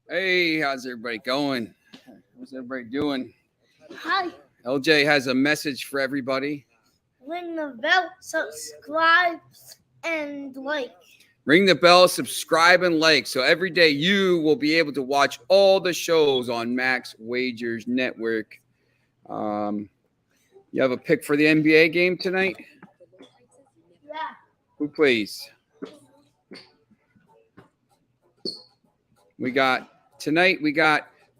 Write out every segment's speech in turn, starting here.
Hey, how's everybody going? How's everybody doing? Hi, LJ has a message for everybody. ring the bell, subscribe, and like. Ring the bell, subscribe, and like. So every day you will be able to watch all the shows on Max Wagers Network. You have a pick for the NBA game tonight? Yeah. Who plays? We got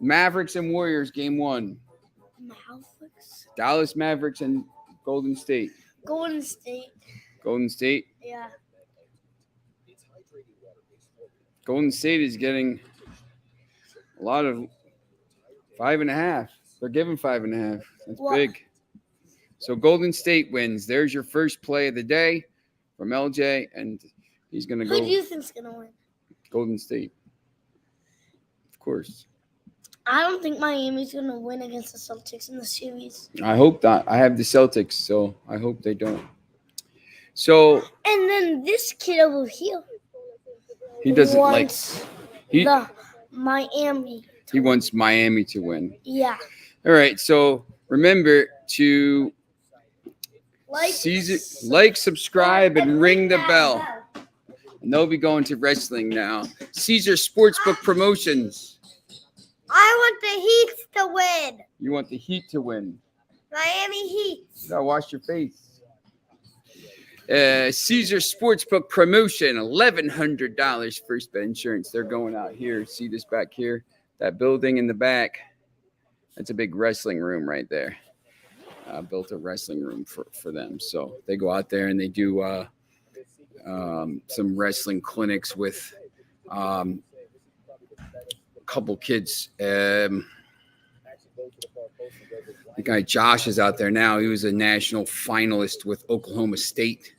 Mavericks and Warriors game 1. Mavericks. Dallas Mavericks and Golden State. Golden State. Golden State. Yeah. Golden State is getting a lot of 5.5. They're giving 5.5. That's What? big. So Golden State wins. There's your first play of the day from LJ, and he's going to Who go do you think's gonna win? Golden State. Of course. I don't think Miami's gonna win against the Celtics in the series. I hope not. I have the Celtics, so I hope they don't. So And then this kid over here he doesn't like wants he the Miami. he wants Miami to win. Yeah. All right. So remember to like, subscribe, and ring the bell. And they'll be going to wrestling now. Caesar Sportsbook Promotions. I want the Heat to win. You want the Heat to win. Miami Heat. You gotta wash your face. Caesar Sportsbook Promotion, $1,100 first bet insurance. They're going out here. See this back here? That building in the back. That's a big wrestling room right there. Built a wrestling room for them. So they go out there and they do some wrestling clinics with a couple kids. The guy Josh is out there now. He was a national finalist with Oklahoma State.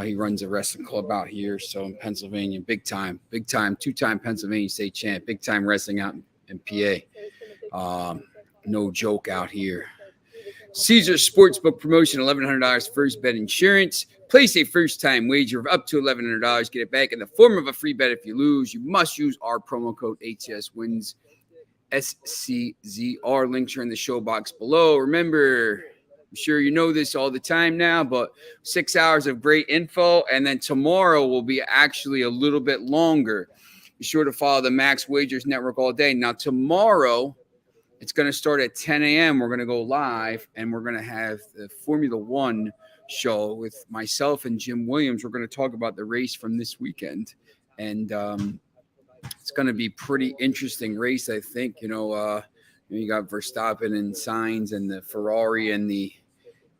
He runs a wrestling club out here, so in Pennsylvania, big time, 2-time Pennsylvania state champ, big time wrestling out in PA. No joke out here. Caesar Sportsbook Promotion, $1,100 first bet insurance. Place a first-time wager of up to $1,100. Get it back in the form of a free bet if you lose. You must use our promo code ATSWINS, SCZR. Links are in the show box below. Remember, I'm sure you know this all the time now, but 6 hours of great info, and then tomorrow will be actually a little bit longer. Be sure to follow the Max Wagers Network all day. Now, tomorrow, it's going to start at 10 a.m. We're going to go live, and we're going to have the Formula One show with myself and Jim Williams. We're going to talk about the race from this weekend, and it's going to be pretty interesting race, I think. You got Verstappen and Sainz and the Ferrari and the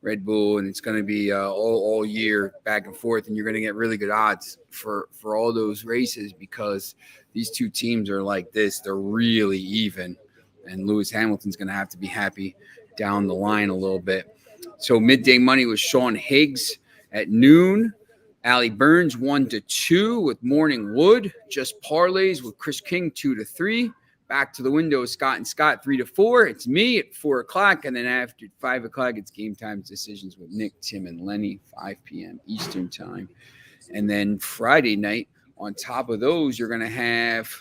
Red Bull, and it's going to be all year back and forth, and you're going to get really good odds for all those races because these two teams are like this. They're really even. And Lewis Hamilton's going to have to be happy down the line a little bit. So midday money was Sean Higgs at noon. Allie Burns 1-2 with Morning Wood. Just parlays with Chris King 2-3. Back to the window, Scott and Scott 3-4. It's me at 4 o'clock. And then after 5 o'clock, it's Game Time Decisions with Nick, Tim, and Lenny, 5 p.m. Eastern time. And then Friday night, on top of those, you're going to have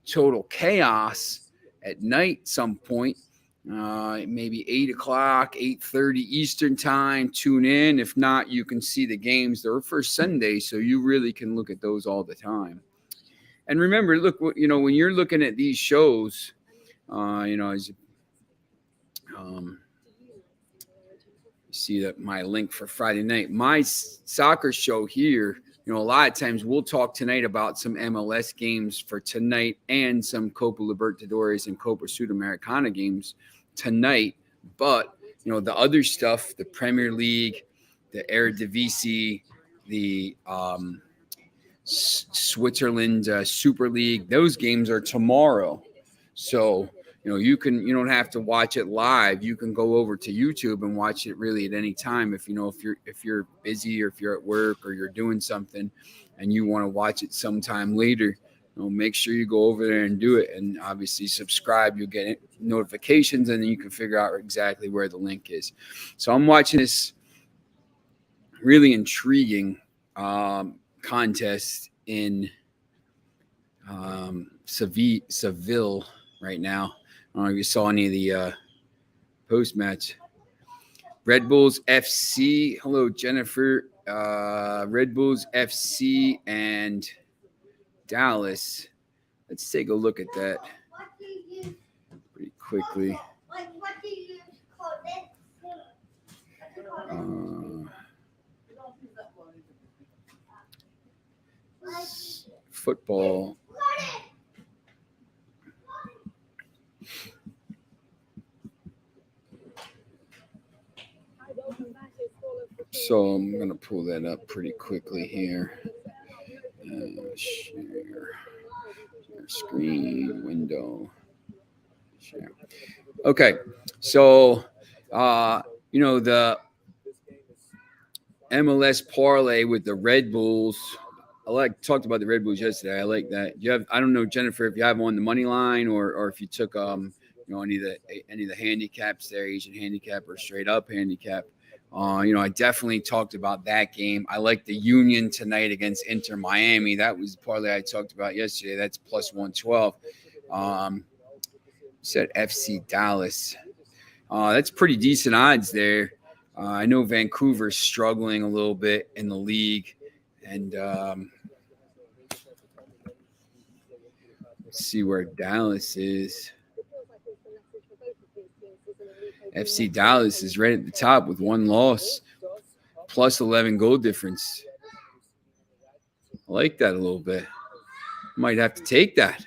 Total Chaos at night some point, maybe 8 o'clock, 8:30 Eastern time. Tune in. If not, you can see the games. They're for Sunday, so you really can look at those all the time. And remember, look, when you're looking at these shows, as you see that my link for Friday night, my soccer show here, a lot of times we'll talk tonight about some MLS games for tonight and some Copa Libertadores and Copa Sudamericana games tonight. But, the other stuff, the Premier League, the Eredivisie, the Switzerland Super League, those games are tomorrow. So, you don't have to watch it live. You can go over to YouTube and watch it really at any time. If you're busy or if you're at work or you're doing something and you want to watch it sometime later, make sure you go over there and do it. And obviously subscribe. You'll get notifications and then you can figure out exactly where the link is. So I'm watching this really intriguing contest in Seville right now. I don't know if you saw any of the post match. Red Bulls FC. Hello, Jennifer. Red Bulls FC and Dallas. Let's take a look at that pretty quickly. Football. So I'm going to pull that up pretty quickly here. Share screen window. Share. Okay. So, the MLS parlay with the Red Bulls. Talked about the Red Bulls yesterday. I like that. I don't know, Jennifer, if you have on the money line or if you took any of the handicaps there, Asian handicap or straight up handicap. I definitely talked about that game. I like the Union tonight against Inter Miami. That was the parlay I talked about yesterday. That's plus 112. Said FC Dallas. That's pretty decent odds there. I know Vancouver's struggling a little bit in the league. And let's see where Dallas is. FC Dallas is right at the top with one loss, plus 11 goal difference. I like that a little bit. Might have to take that.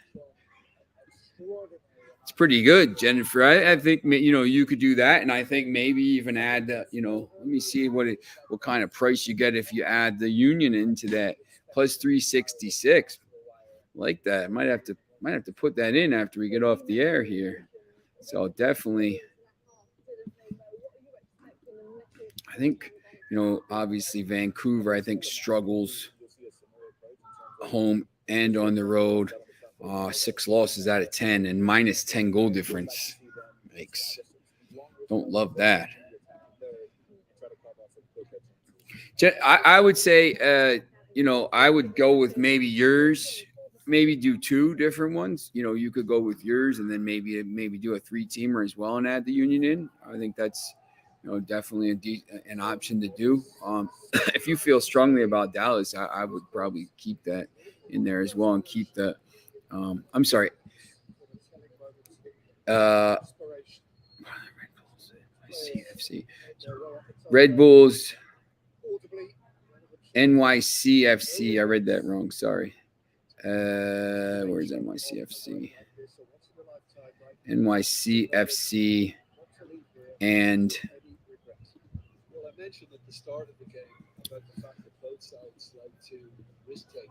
It's pretty good, Jennifer. I think you could do that, and I think maybe even add let me see what kind of price you get if you add the Union into that, plus 366. I like that. Might have to put that in after we get off the air here. So definitely. I think, obviously Vancouver, I think, struggles home and on the road. 6 losses out of 10 and minus 10 goal difference. Don't love that. I would say, I would go with maybe yours. Maybe do 2 different ones. You could go with yours and then maybe do a 3-teamer as well and add the Union in. I think that's definitely an option to do. If you feel strongly about Dallas, I would probably keep that in there as well and keep the. I'm sorry. CFC. Red Bulls. NYCFC. I read that wrong. Sorry. Where's NYCFC? NYCFC and. I mentioned at the start of the game about the fact that both sides like to risk take.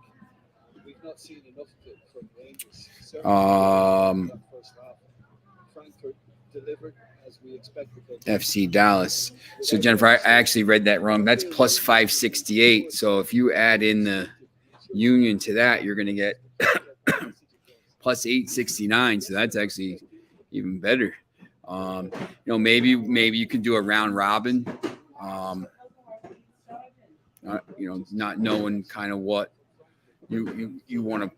We've not seen enough of it from Rangers. Certainly first half. Frankfurt delivered as we expected. FC Dallas. So Jennifer, I actually read that wrong. That's plus 568. So if you add in the Union to that, you're going to get plus 869. So that's actually even better. Maybe you could do a round robin. Not knowing kind of what you want to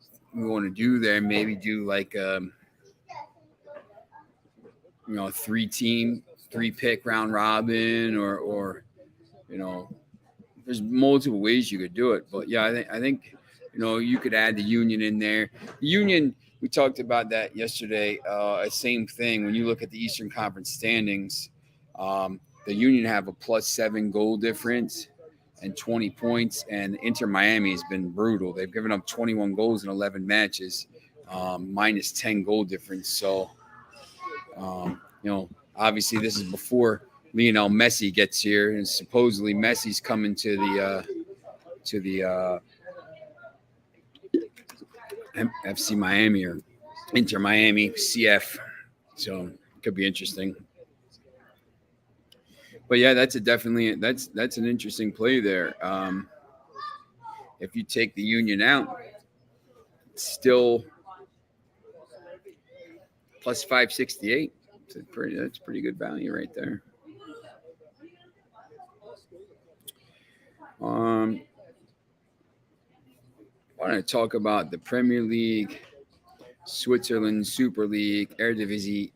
do there. Maybe do like 3-pick round robin, or there's multiple ways you could do it. But yeah, I think you could add the Union in there. The Union, we talked about that yesterday. Same thing. When you look at the Eastern Conference standings, the Union have a plus 7 goal difference and 20 points, and Inter Miami has been brutal. They've given up 21 goals in 11 matches, minus 10 goal difference. So, obviously this is before Lionel Messi gets here, and supposedly Messi's coming to the FC Miami or Inter Miami CF. So it could be interesting. But yeah, that's an interesting play there. If you take the Union out, it's still plus 568. That's pretty good value right there. want to talk about the Premier League, Switzerland Super League, Eredivisie,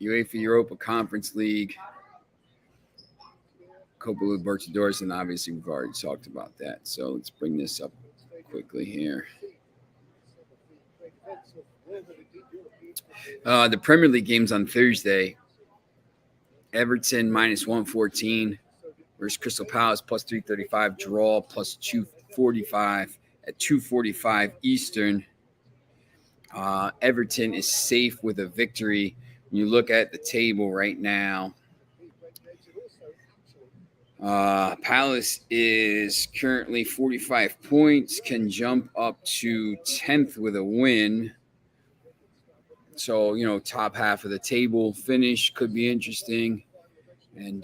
UEFA Europa Conference League, Copa Libertadores, and obviously we've already talked about that. So let's bring this up quickly here. The Premier League games on Thursday. Everton minus 114 versus Crystal Palace plus 335, draw plus 245 at 2:45 Eastern. Everton is safe with a victory. When you look at the table right now, Palace is currently 45 points, can jump up to 10th with a win. So, you know, top half of the table finish could be interesting. And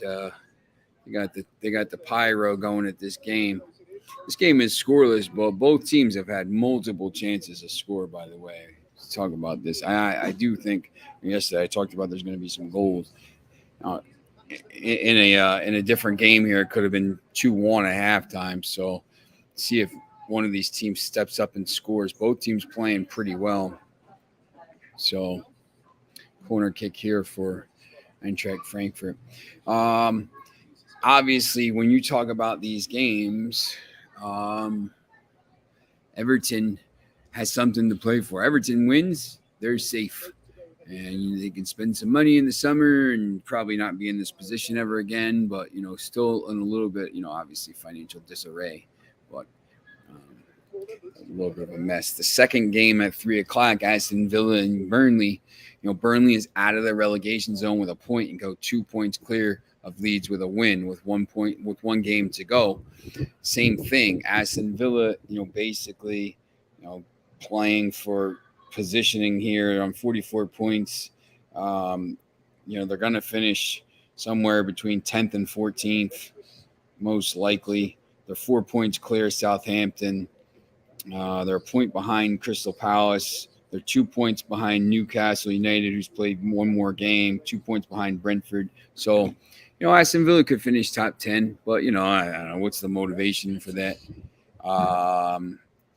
they got the pyro going at this game. This game is scoreless, but both teams have had multiple chances to score, by the way. Let's talk about this. I do think yesterday I talked about there's going to be some goals. In a different game here, it could have been 2-1 at halftime. So see if one of these teams steps up and scores. Both teams playing pretty well. So corner kick here for Eintracht Frankfurt. Obviously, when you talk about these games, Everton has something to play for. Everton wins, they're safe. And they can spend some money in the summer and probably not be in this position ever again. But, you know, still in a little bit, you know, obviously financial disarray. But a little bit of a mess. The second game at 3 o'clock, Aston Villa and Burnley. You know, Burnley is out of the relegation zone with a point and go 2 points clear of Leeds with a win with 1 point, with one game to go. Same thing. Aston Villa, you know, basically, you know, playing for positioning here on 44 points. You know, they're going to finish somewhere between 10th and 14th, most likely. They're 4 points clear Southampton. They're a point behind Crystal Palace. They're 2 points behind Newcastle United, who's played one more game, 2 points behind Brentford. So, you know, Aston Villa could finish top 10, but, you know, I don't know what's the motivation for that.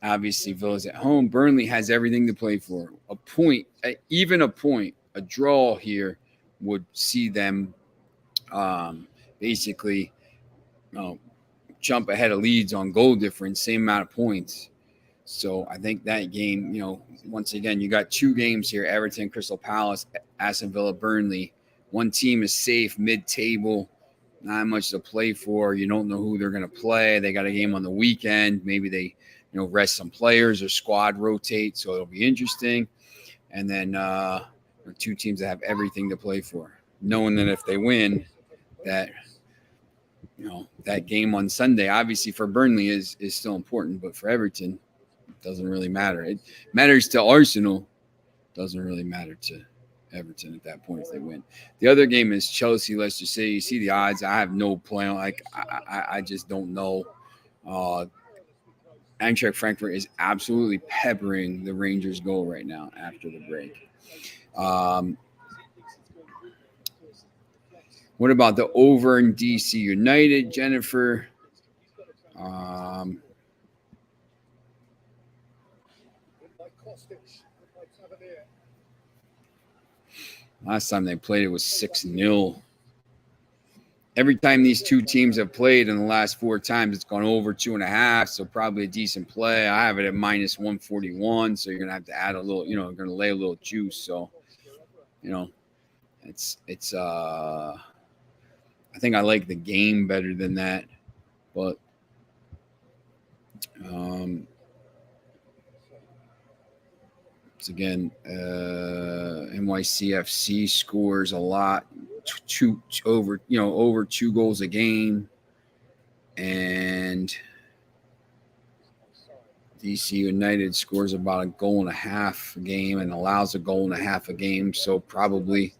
Obviously, Villa's at home. Burnley has everything to play for. A point, even a point, a draw here would see them basically jump ahead of Leeds on goal difference, same amount of points. So I think that game, you know, once again, you got two games here, Everton, Crystal Palace, Aston Villa, Burnley. One team is safe, mid-table, not much to play for. You don't know who they're going to play. They got a game on the weekend. Maybe they, you know, rest some players or squad rotate, so it'll be interesting. And then two teams that have everything to play for, knowing that if they win, that, you know, that game on Sunday, obviously for Burnley is still important, but for Everton, it doesn't really matter. It matters to Arsenal, doesn't really matter to Everton at that point if they win. The other game is Chelsea, Leicester City. You see the odds. I have no plan. Like I just don't know. Eintracht Frankfurt is absolutely peppering the Rangers' goal right now after the break. What about the over in DC United, Jennifer? Last time they played, it was 6-0. Every time these two teams have played in the last 4 times, it's gone over 2.5, so probably a decent play. I have it at minus 141, so you're going to have to add a little, you know, you're going to lay a little juice. So, you know, it's I think I like the game better than that, but it's again, NYCFC scores a lot, over 2 goals a game, and DC United scores about 1.5 goals a game and allows 1.5 goals a game, so probably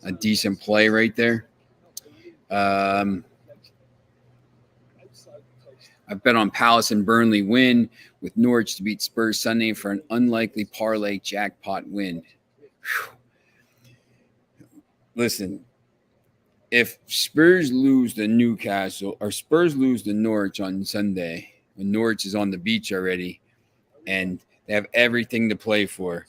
a decent play right there. I bet on Palace and Burnley win with Norwich to beat Spurs Sunday for an unlikely parlay jackpot win. Whew. Listen, if Spurs lose to Newcastle or Spurs lose to Norwich on Sunday, when Norwich is on the beach already, and they have everything to play for.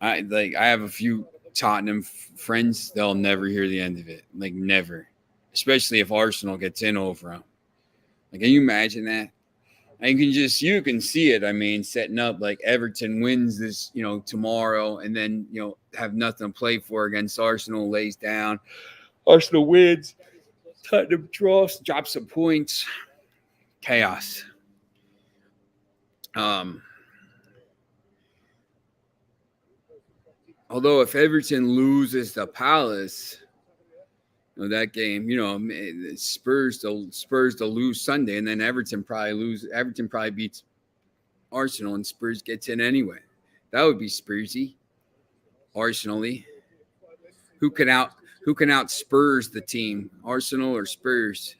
I have a few Tottenham friends. They'll never hear the end of it, like never, especially if Arsenal gets in over them. Like, can you imagine that? And you can see it. I mean, setting up like Everton wins this, tomorrow, and then have nothing to play for against Arsenal, lays down. Arsenal wins. Tottenham drops some points. Chaos. Although if Everton loses to Palace, that game, Spurs to lose Sunday, and then Everton probably beats Arsenal, and Spurs gets in anyway. That would be Spursy. Arsenal-y. Who can out Spurs the team? Arsenal or Spurs?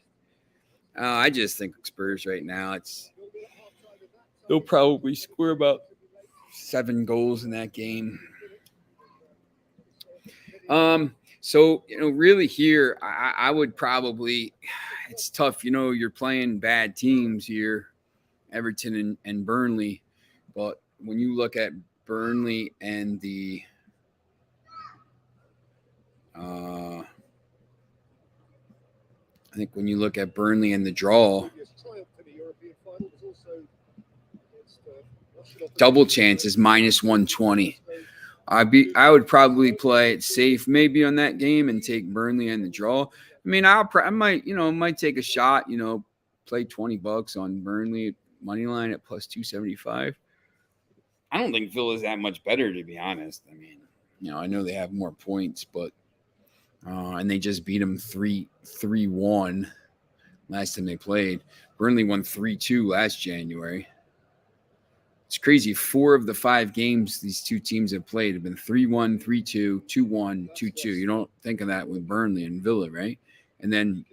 I just think Spurs right now. They'll probably score about 7 goals in that game. So, really here, I would probably, it's tough. You're playing bad teams here, Everton and Burnley. But when you look at Burnley and the, I think when you look at Burnley and the draw, double chance is -120. I would probably play it safe maybe on that game and take Burnley and the draw. I mean, I might take a shot, play $20 on Burnley money line at +275. I don't think Villa's that much better, to be honest. I mean, I know they have more points, but and they just beat them 3-1 last time they played. Burnley won 3-2 last January. It's crazy. 4 of the 5 games these two teams have played have been 3-1, 3-2, 2-1, 2-2. You don't think of that with Burnley and Villa, right? And then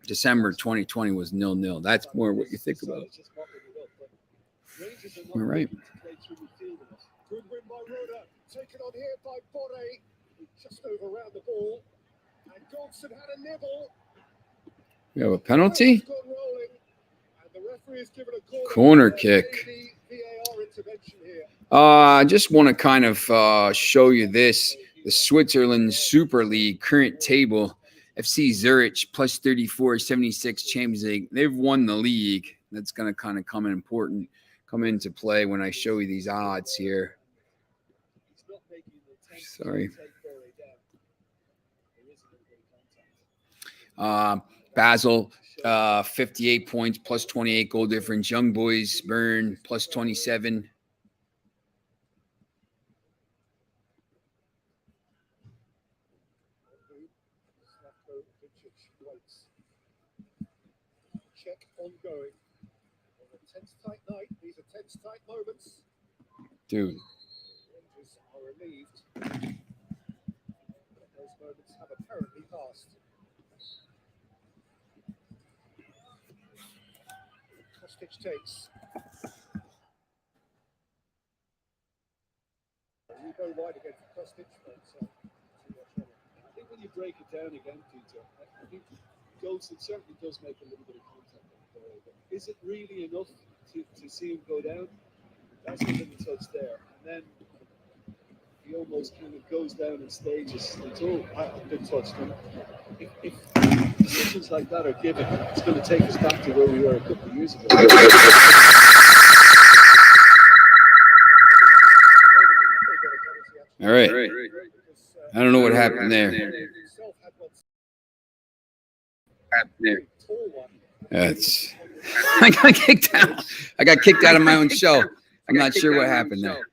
December 2020 was 0-0. That's more what you think about. All right. Taken on here by Boré, just overran the ball, and Dodson had a nibble. We have a penalty. Corner kick. I just want to kind of show you this. The Switzerland Super League current table. FC Zurich +34, 76 Champions League. They've won the league. That's going to kind of come into play when I show you these odds here. Sorry. Basel, 58 points, +28 goal difference. Young Boys, Bern, +27. Check ongoing. On a tense tight night, these are tense tight moments. Dude. Rangers are relieved. Those moments have apparently passed. Kostic takes. You go wide against Kostic, but I think when you break it down again, Peter, I think Goldson certainly does make a little bit of contact on the ball, but is it really enough to see him go down? That's a little touch there, and then he almost kind of goes down in stages. It's all a good touch. If decisions like that are given, it's going to take us back to where we were a couple of years ago. All right. I don't know what happened there. That's. I got kicked out. I got kicked out of my own show. I'm not sure what happened there.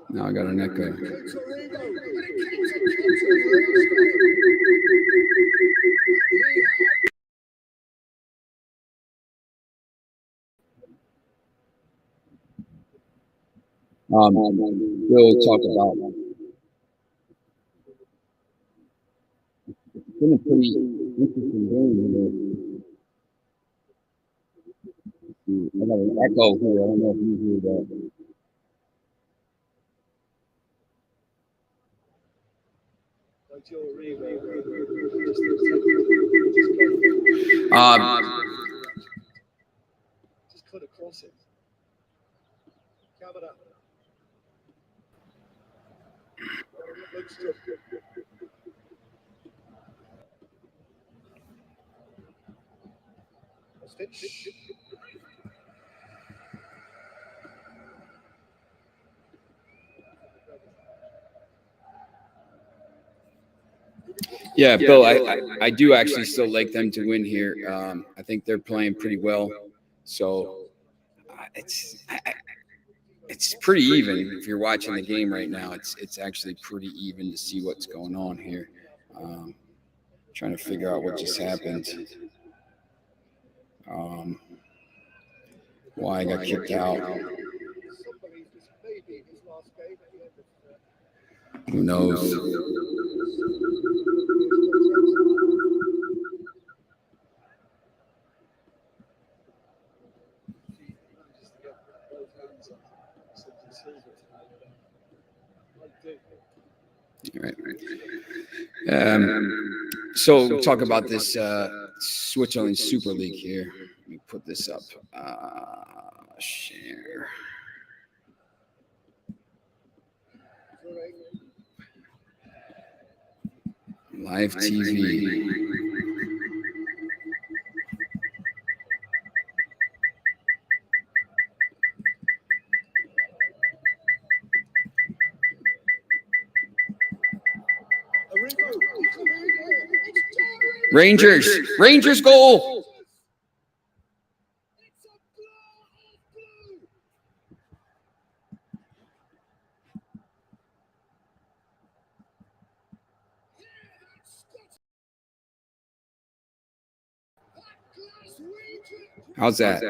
Now I got an echo. We'll talk about it. It's been a pretty interesting game here. I got an echo here. I don't know if you hear that. Just cut across it. Camera. Yeah, Bill, I do actually still like them to win here. I think they're playing pretty well. So it's pretty even. If you're watching the game right now, it's actually pretty even to see what's going on here. Trying to figure out what just happened. Why I got kicked out. Who knows? All right. So talk about this Switzerland Super League here. Let me put this up. Share. Live TV. Rangers goal. How's that?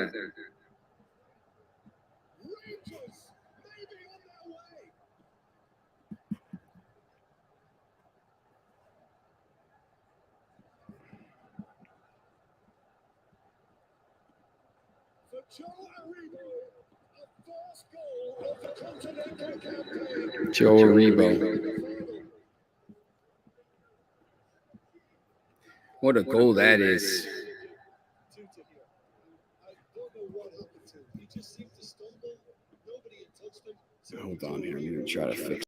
Joe Aribo. What a goal that is. Hold on here. I'm going to try to fix.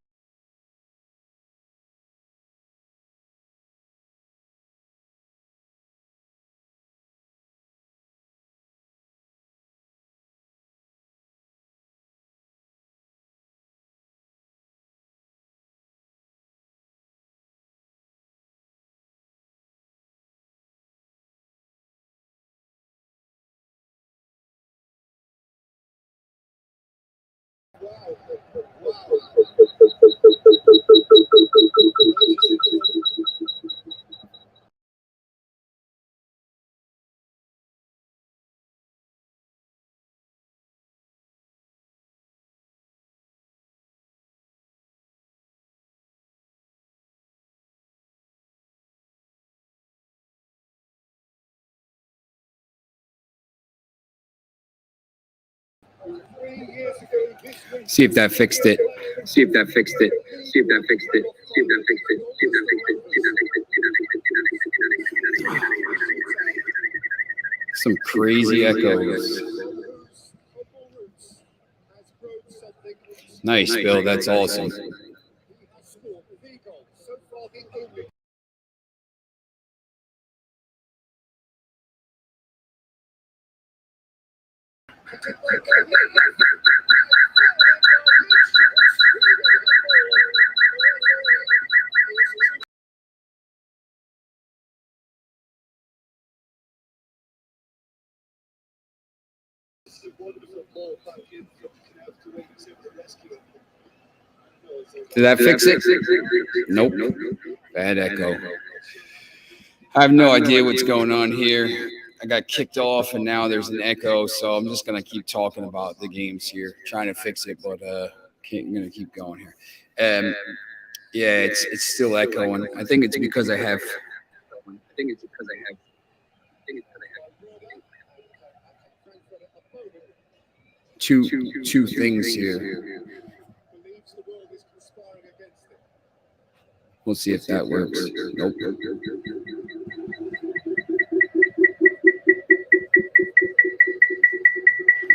See if that fixed it. See if that fixed it. See if that fixed it. See if that fixed it. See if that fixed it. See if that fixed it. See if that fixed it. Some crazy echoes. Nice, Bill. That's awesome. Did that fix it? Nope. Bad echo. I have no idea what's going on here. I got kicked off and now there's an echo, so I'm just gonna keep talking about the games here, trying to fix it, but I'm gonna keep going here. Yeah, it's still echoing. I think it's because I have. Two things here. We'll see if that works. Nope.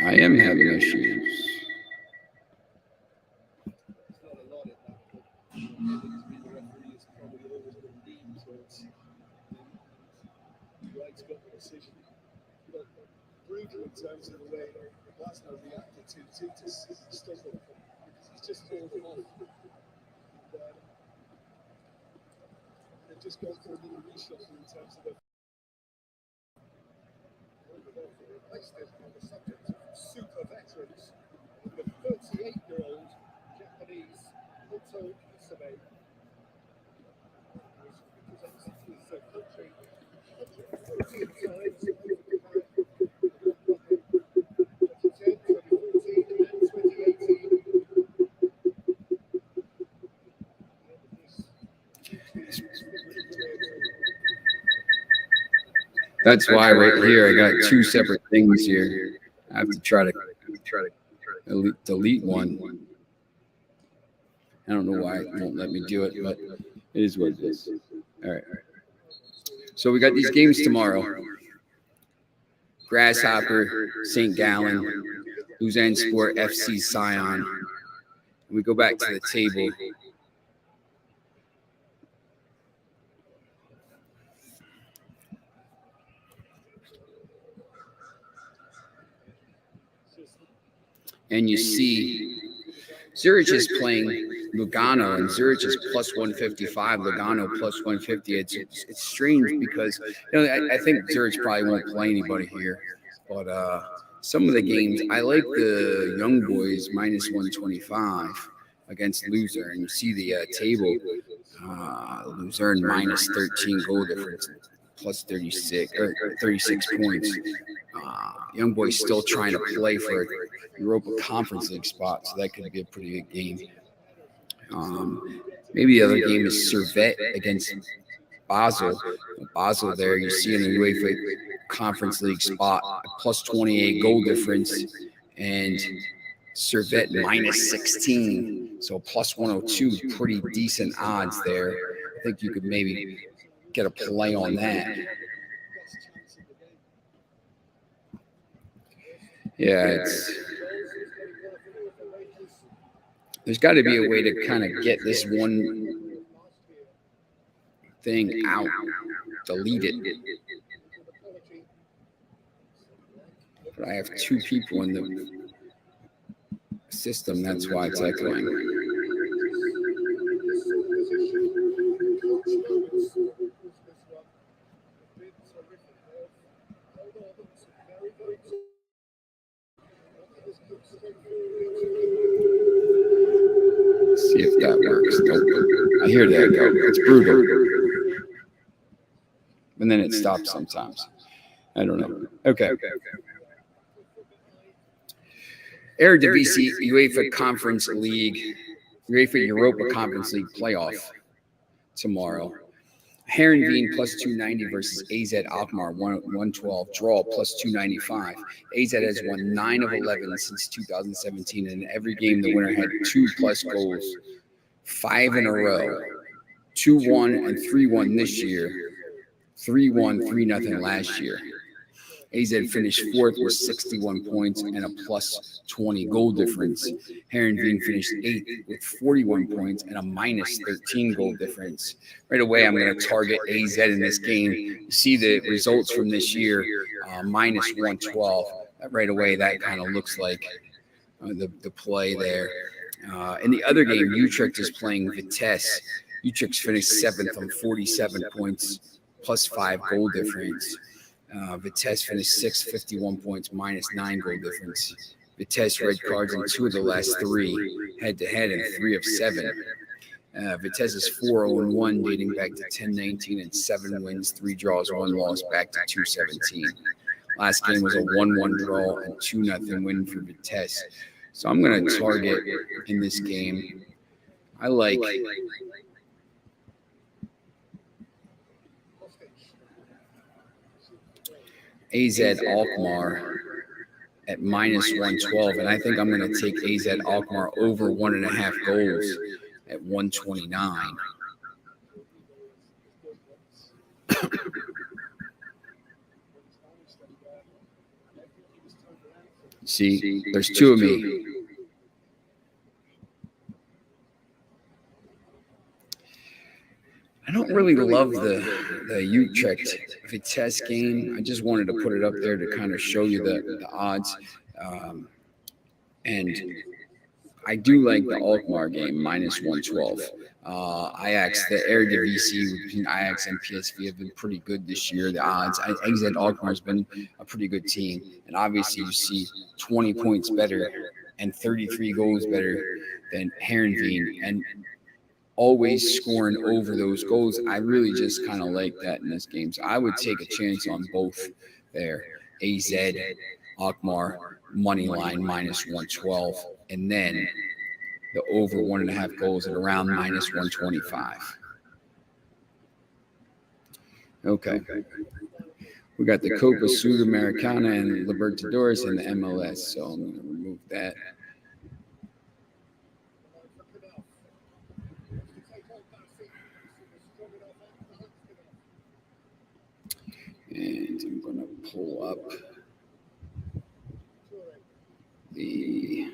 I am having issues. White's got the decision. But brutal in terms of the way Glasgow reacted to Titus stumble. He's just pulled him off. They've just gone for a little reshuffle in terms of the on the subject of super veterans. The 38-year-old Japanese Hoto Isabe represents his country 14 times. 2010, 2014, and 2018. That's why right here I got two separate things here. I have to try to delete one. I don't know why it won't let me do it, but it is what it is. All right. So we got these games tomorrow. Grasshopper, St. Gallen, Lausanne Sport, FC Sion. We go back to the table. And you see Zurich is playing Lugano, and Zurich is plus 155, Lugano plus 150. It's strange because I think Zurich probably won't play anybody here. But some of the games, I like the Young Boys minus 125 against Luzern. You see the table, Luzern minus 13 goal difference, plus 36 points. Young Boys still trying to play for a Europa Conference League spot, so that could be a pretty good game. Maybe the other game is Servette against Basel. Basel there, you see in the UEFA Conference League spot, plus 28 goal difference, and Servette minus 16, so plus 102, pretty decent odds there. I think you could maybe get a play on that. Yeah, there's got to be a way to kind of get this one thing out, delete it. But I have two people in the system, that's why it's echoing. See if that works. Nope. I hear that go. It's brutal. And then it stops sometimes. I don't know. Okay. Eredivisie UEFA Conference League, UEFA Europa Conference League playoff tomorrow. Heerenveen plus 290 versus AZ Alkmaar 112, draw plus 295. AZ has won 9 of 11 since 2017, and in every game the winner had 2+ goals, 5 in a row, 2-1 and 3-1 this year, 3-1, 3-0 last year. AZ finished 4th with 61 points and a plus 20 goal difference. Heerenveen finished 8th with 41 points and a minus 13 goal difference. Right away, I'm going to target AZ in this game. You see the results from this year, minus 112. Right away, that kind of looks like the play there. In the other game, Utrecht is playing Vitesse. Utrecht finished 7th on 47 points, plus 5 goal difference. Vitesse finished 6th, 51 points, minus 9 goal difference. Vitesse red cards in 2 of the last 3, head-to-head in 3 of 7. Vitesse is 4-0-1, dating back to 10-19 and 7 wins, 3 draws, 1 loss, back to 2-17. Last game was a 1-1 draw and 2-0 win for Vitesse. So I'm going to target in this game. I like AZ Alkmaar at minus 112, and I think I'm going to take AZ Alkmaar over 1.5 goals at 129. See, there's two of me. I don't really love the Utrecht Vitesse game. I just wanted to put it up there to kind of show you the odds. And I do like the Alkmaar game, -112. Ajax, the Eredivisie between Ajax and PSV have been pretty good this year. The odds, I said Alkmaar's been a pretty good team. And obviously you see 20 points better and 33 goals better than Heerenveen. And always scoring over those goals. I really just kind of like that in this game. So I would take a chance on both there. AZ, Alkmaar, money line -112, and then the over 1.5 goals at around -125. Okay. We got the Copa Sudamericana and Libertadores and the MLS. So I'm going to remove that. And I'm going to pull up the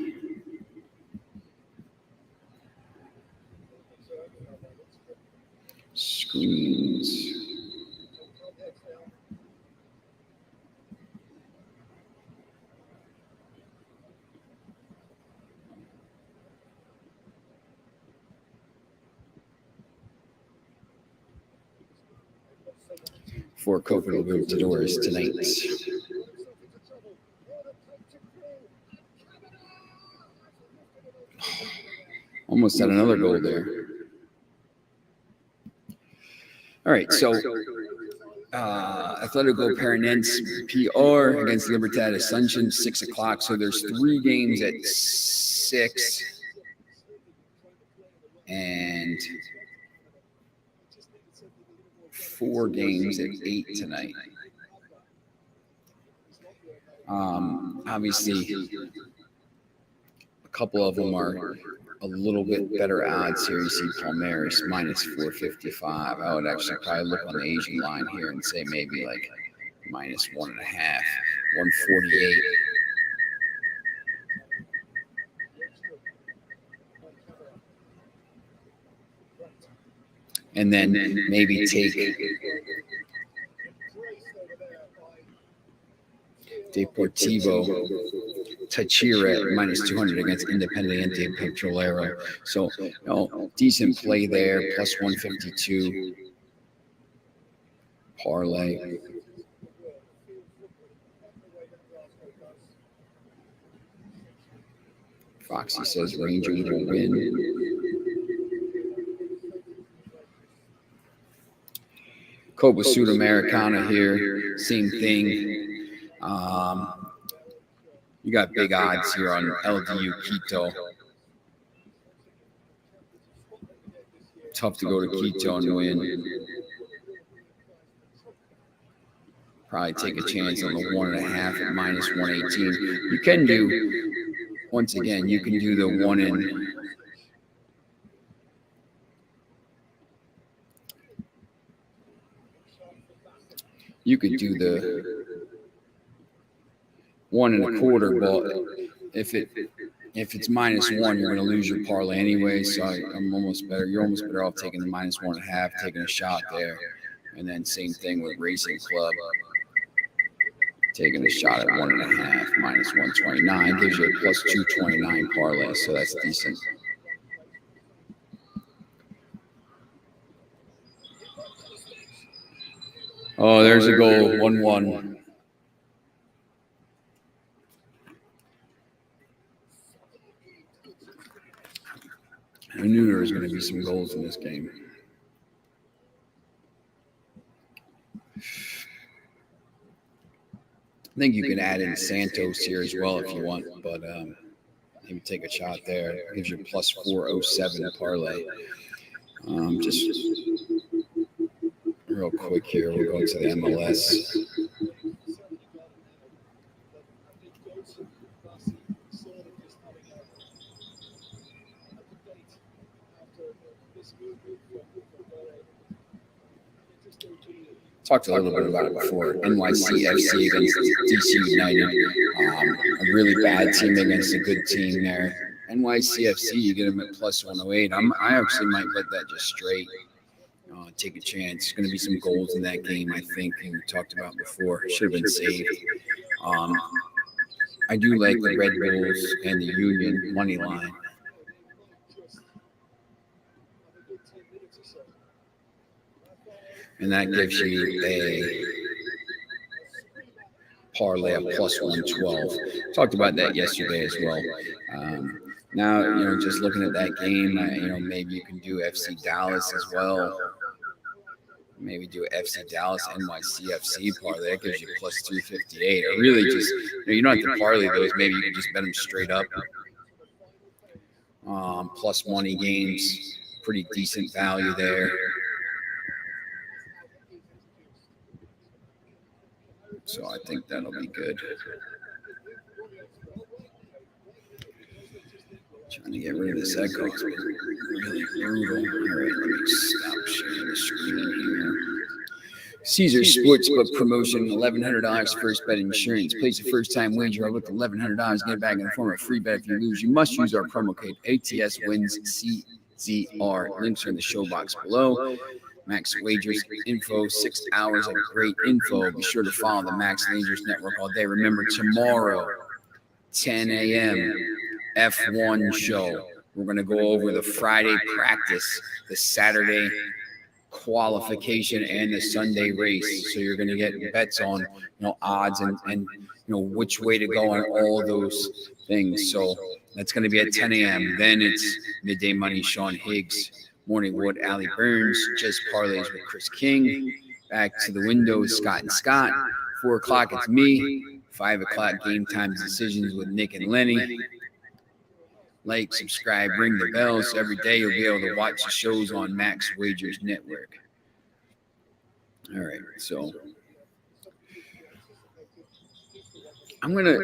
screens. For Copa Libertadores tonight. Almost had another goal there. All right, so Atletico Paranaense PR against Libertad Ascension, 6 o'clock. So there's 3 games at 6 and 4 games at 8 tonight. Obviously, a couple of them are a little bit better odds here. You see Palmeiras -455. I would actually probably look on the Asian line here and say maybe like -1.5, 148. And then maybe take Deportivo Táchira -200 against Independiente Petrolero. So, decent play there, +152. Parlay. Foxy says Rangers will win. Copa Sudamericana here, same thing. You got big odds here on LDU Quito. Tough to go to Quito and win. Probably take a chance on the 1.5 at -118. You can do, once again, you can do the 1 in. You could do the 1.25, but if it's -1, you're going to lose your parlay anyway. So I'm almost better. You're almost better off taking the -1.5, taking a shot there, and then same thing with Racing Club, taking a shot at 1.5 -129 gives you a +229 parlay. So that's decent. Oh, there's a goal, 1-1. I knew there was going to be some goals in this game. I think you can add in Santos here as well if you want, but maybe take a shot there. It gives you a +407 parlay. Just real quick here, we'll go to the MLS. talked a little bit about it before. NYCFC against DC United. A really bad team against a good team there. NYCFC, you get them at plus 108. I actually might bet that just straight. Take a chance. There's going to be some goals in that game, I think, and we talked about before. Should have been saved. I do like the Red Bulls and the Union money line. And that gives you a parlay of plus 112. Talked about that yesterday as well. Now, just looking at that game, maybe you can do FC Dallas as well. Maybe do FC Dallas NYCFC parlay. That gives you plus 258. Or really just, you don't have to parlay those. Maybe you can just bet them straight up. Plus money games, pretty decent value there. So I think that'll be good. Trying to get rid of this echo. It's been really brutal. All right, let me stop sharing the screen here. Caesar Sportsbook promotion, $1,100 first bet insurance. Place a first-time wager with $1,100. Get it back in the form of a free bet if you lose. You must use our promo code ATSWINSCZR. Links are in the show box below. Max Wagers info, 6 hours of great info. Be sure to follow the Max Wagers Network all day. Remember, tomorrow, 10 a.m., F1 show. We're going to go over the Friday practice, the Saturday qualification, and the Sunday race. So you're going to get bets on, odds and which way to go on all those things. So that's going to be at 10 a.m. Then it's Midday Money, Sean Higgs. Morning Wood, Allie Burns. Just Parlays with Chris King. Back to the windows, Scott and Scott. 4 o'clock, it's me. 5 o'clock, Game Time Decisions with Nick and Lenny. Like, subscribe, ring the bells. Every day you'll be able to watch the shows on Max Wagers Network. All right, so I'm gonna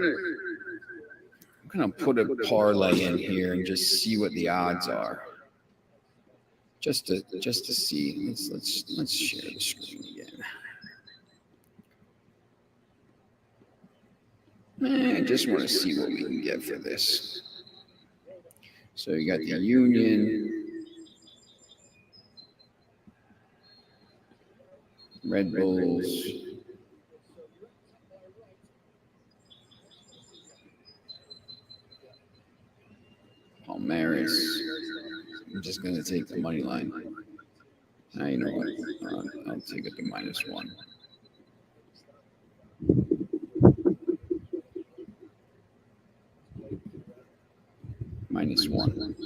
put a parlay in here and just see what the odds are. Just to see. Let's share the screen again. I just want to see what we can get for this. So you got the Union, Red Bulls, Palmeiras. I'm just going to take the money line. Now, you know what? I'll take it to -1. -1.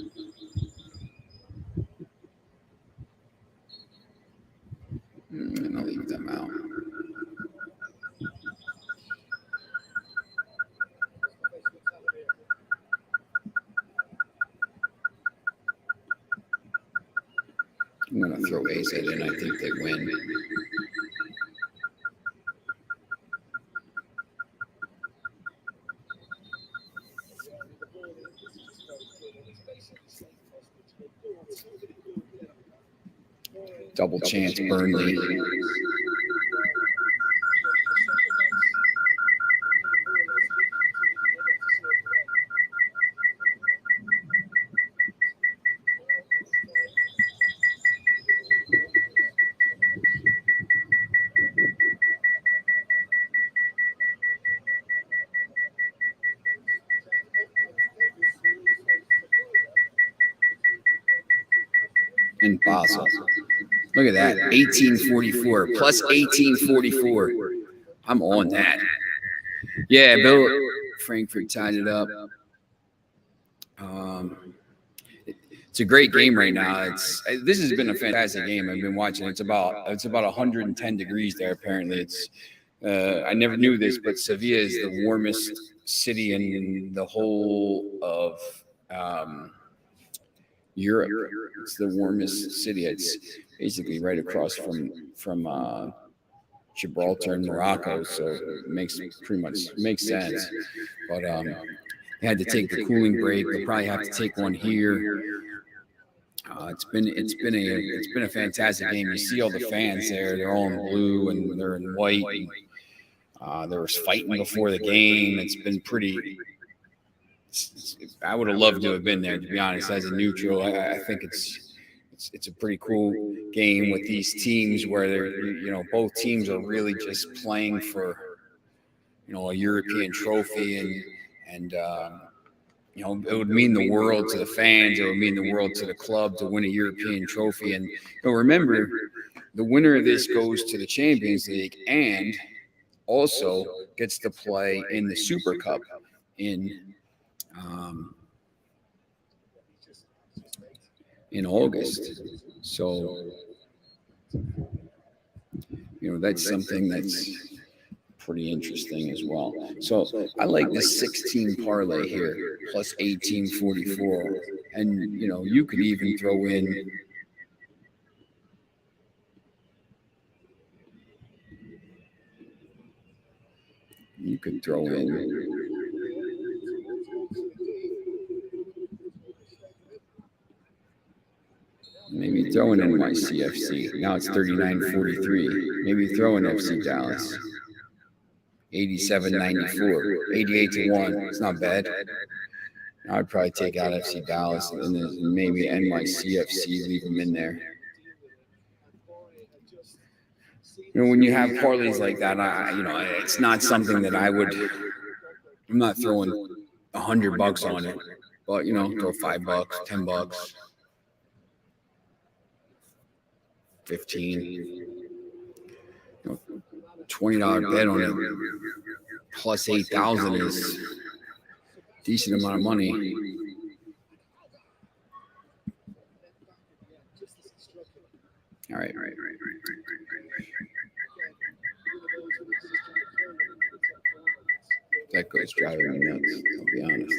And I'll leave them out. I'm going to throw AZ in. I think they win. Double chance, Burnley. And Basel. Look at that, 1844 plus 1844. I'm on that. Yeah, Bill Frankfurt tied it up. It's a great game right now. This has been a fantastic game. I've been watching. It's about 110 degrees there. Apparently, I never knew this, but Sevilla is the warmest city in the whole of Europe. It's the warmest city. It's basically right across from Gibraltar and Morocco, so it makes sense. But they had to take the cooling break. They'll probably have to take one here. It's been a fantastic game. You see all the fans there; they're all in blue and they're in white. And, there was fighting before the game. It's been pretty. I would have loved to have been there, to be honest. As a neutral, I think it's a pretty cool game with these teams where they're both teams are really just playing for a European trophy and. It would mean the world to the fans. It would mean the world to the club to win a European trophy. And remember, the winner of this goes to the Champions League and also gets to play in the Super Cup in August. So, that's something that's pretty interesting as well. So I like the 16 parlay here plus 1844, and you could even throw in maybe throw in NYCFC. Now it's 39.43. Maybe throw in FC Dallas. 87.94, 88 to 1. It's not bad. I'd probably take out FC Dallas and then maybe NYCFC, leave them in there. When you have parlays like that, it's not something that I'm not throwing $100 on it, but throw $5, $10, 15. $20 bet on it plus 8,000 is a decent amount of money. All right. That goes driving me nuts, I'll be honest.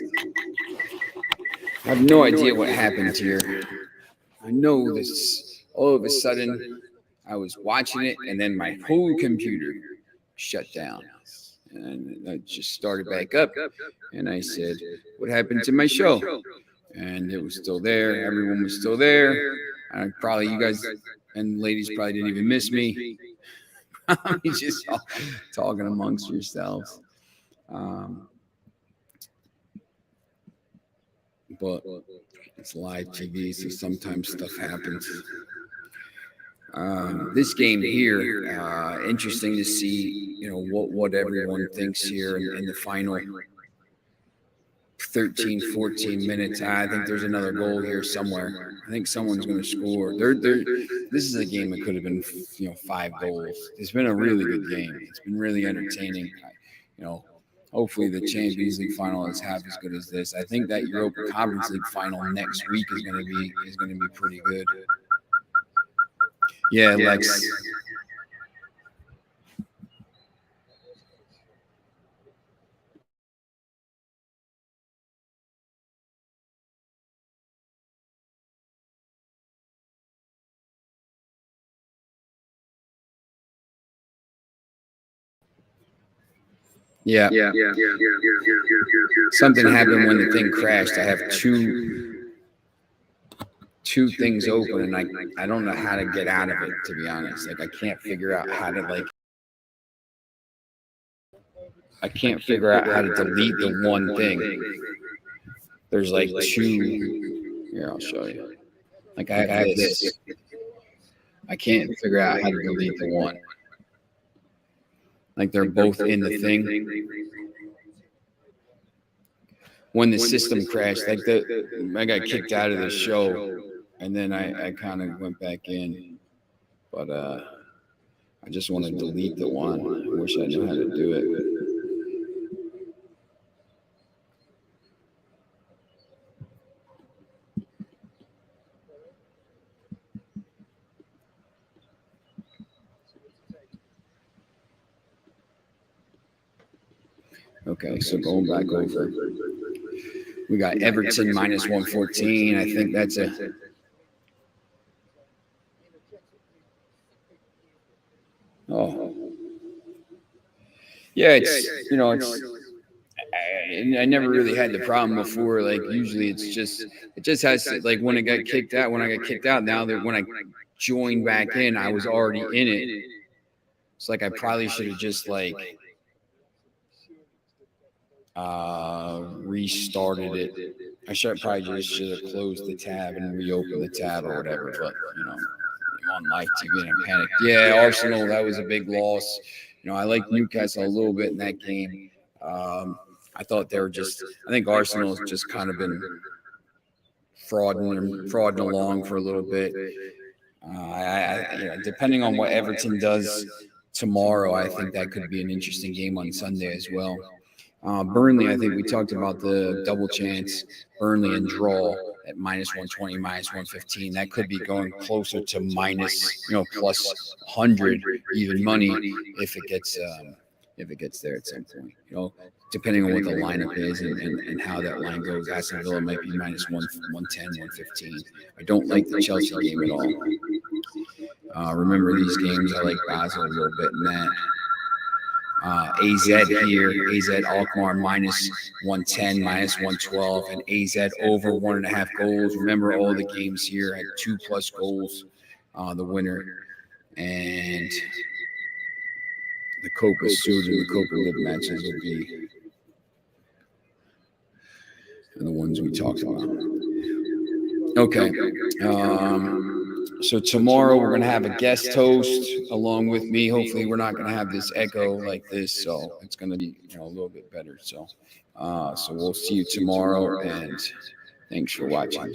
I have no idea what happened here. I know this all of a sudden. I was watching it, and then my whole computer shut down. And I just started back up, and I said, what happened to my show? And it was still there. Everyone was still there. Probably you guys and ladies probably didn't even miss me. You're just all talking amongst yourselves. But it's live TV, so sometimes stuff happens. This game here, interesting to see, what everyone thinks here in the final 13, 14 minutes. I think there's another goal here somewhere. I think someone's going to score. This is a game that could have been, 5 goals. It's been a really good game. It's been really entertaining. Hopefully the Champions League final is half as good as this. I think that Europa Conference League final next week is going to be pretty good. Yeah, Lex. Yeah. Something happened when the thing crashed. I have two things open, and I don't know how to get out of it, to be honest. I can't figure out how to delete the one thing. There's two. Here, I'll show you. I have this. I can't figure out how to delete the one. They're both in the thing. When the system crashed, I got kicked out of the show, and then I kind of went back in. But I just want to delete the one. I wish I knew how to do it. Okay, so going back over, we got Everton minus 114. I think that's a. Oh, yeah, it's and I never really had the problem before. Like usually it just has to, like when I got kicked out, now that when I joined back in, I was already in it. It's like I probably should have just like restarted it. I should have closed the tab and reopened the tab or whatever, but I'm on live TV and I panicked. Yeah, Arsenal, that was a big loss. I like Newcastle a little bit in that game. I thought they were I think Arsenal has just kind of been frauding along for a little bit. Depending on what Everton does tomorrow, I think that could be an interesting game on Sunday as well. Burnley, I think we talked about the double chance, Burnley and draw at minus 120, minus 115. That could be going closer to minus, plus 100 even money if it gets there at some point. Depending on what the lineup is and how that line goes. Aston Villa might be minus 110, 115. I don't like the Chelsea game at all. Remember these games, I like Basel a little bit in that. AZ here, AZ Alkmaar minus 110, minus 112, and AZ over 1.5 goals. Remember all the games here had 2+ goals, the winner. And the Copa Sud and the Copa Lib matches will be the ones we talked about. Okay. So tomorrow we're going to have a guest host along with me. Hopefully we're not going to have this echo like this, so it's going to be a little bit better. So we'll see you tomorrow, and thanks for watching.